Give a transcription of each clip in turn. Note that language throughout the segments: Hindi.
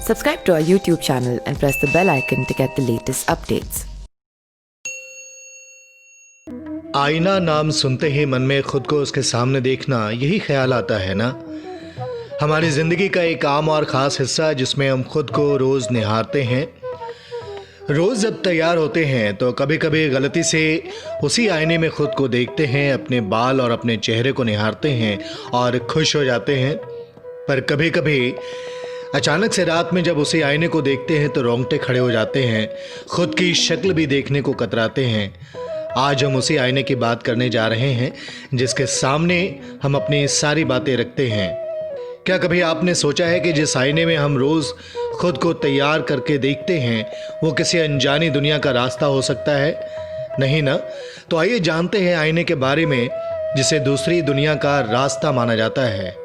Subscribe to our YouTube channel and press the bell icon to get the latest updates. आईना नाम सुनते ही मन में खुद को उसके सामने देखना, यही ख्याल आता है ना। हमारी जिंदगी का एक आम और ख़ास हिस्सा जिसमें हम खुद को रोज़ निहारते हैं। रोज़ जब तैयार होते हैं तो कभी कभी गलती से उसी आईने में खुद को देखते हैं, अपने बाल और अपने चेहरे को निहारते हैं और खुश हो जाते हैं। पर कभी कभी अचानक से रात में जब उसी आईने को देखते हैं तो रोंगटे खड़े हो जाते हैं, खुद की शक्ल भी देखने को कतराते हैं। आज हम उसी आईने की बात करने जा रहे हैं जिसके सामने हम अपनी सारी बातें रखते हैं। क्या कभी आपने सोचा है कि जिस आईने में हम रोज़ खुद को तैयार करके देखते हैं वो किसी अनजानी दुनिया का रास्ता हो सकता है? नहीं ना? तो आइए जानते हैं आईने के बारे में जिसे दूसरी दुनिया का रास्ता माना जाता है।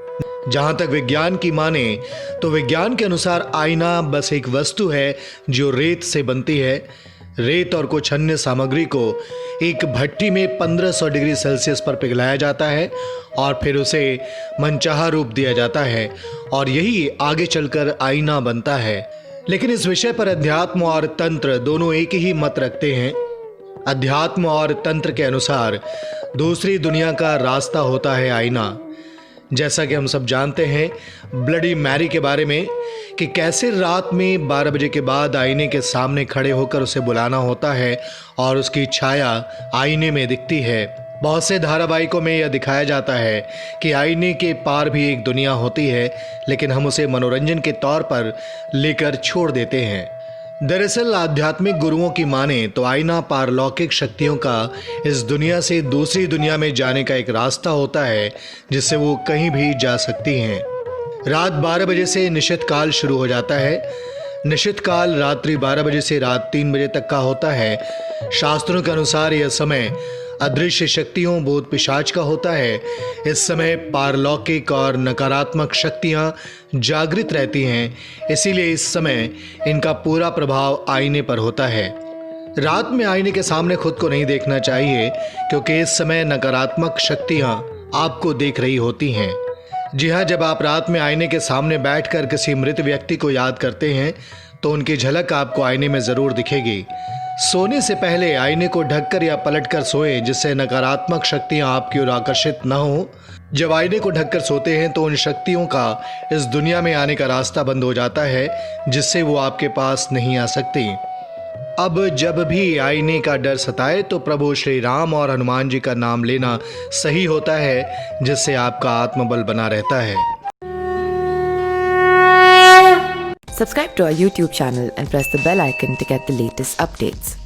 जहाँ तक विज्ञान की माने तो विज्ञान के अनुसार आईना बस एक वस्तु है जो रेत से बनती है। रेत और कुछ अन्य सामग्री को एक भट्टी में 1500 डिग्री सेल्सियस पर पिघलाया जाता है और फिर उसे मनचाहा रूप दिया जाता है और यही आगे चलकर आईना बनता है। लेकिन इस विषय पर अध्यात्म और तंत्र दोनों एक ही मत रखते हैं। अध्यात्म और तंत्र के अनुसार दूसरी दुनिया का रास्ता होता है आईना। जैसा कि हम सब जानते हैं ब्लडी मैरी के बारे में कि कैसे रात में 12 बजे के बाद आईने के सामने खड़े होकर उसे बुलाना होता है और उसकी छाया आईने में दिखती है। बहुत से धारावाहिकों में यह दिखाया जाता है कि आईने के पार भी एक दुनिया होती है, लेकिन हम उसे मनोरंजन के तौर पर लेकर छोड़ देते हैं। दरअसल आध्यात्मिक गुरुओं की माने तो आईना पारलौकिक शक्तियों का इस दुनिया से दूसरी दुनिया में जाने का एक रास्ता होता है जिससे वो कहीं भी जा सकती हैं। रात 12 बजे से निशित काल शुरू हो जाता है। निशित काल रात्रि 12 बजे से रात 3 बजे तक का होता है। शास्त्रों के अनुसार यह समय अदृश्य शक्तियों, भूत पिशाच का होता है। इस समय पारलौकिक और नकारात्मक शक्तियां जागृत रहती हैं, इसीलिए इस समय इनका पूरा प्रभाव आईने पर होता है। रात में आईने के सामने खुद को नहीं देखना चाहिए क्योंकि इस समय नकारात्मक शक्तियां आपको देख रही होती हैं। जी हाँ, जब आप रात में आईने के सामने बैठकर किसी मृत व्यक्ति को याद करते हैं तो उनकी झलक आपको आईने में ज़रूर दिखेगी। सोने से पहले आईने को ढककर या पलटकर सोए जिससे नकारात्मक शक्तियां आपकी ओर आकर्षित न हो। जब आईने को ढककर सोते हैं तो उन शक्तियों का इस दुनिया में आने का रास्ता बंद हो जाता है जिससे वो आपके पास नहीं आ सकती। अब जब भी आईने का डर सताए तो प्रभु श्री राम और हनुमान जी का नाम लेना सही होता है, जिससे आपका आत्मबल बना रहता है। Subscribe to our YouTube channel and press the bell icon to get the latest updates.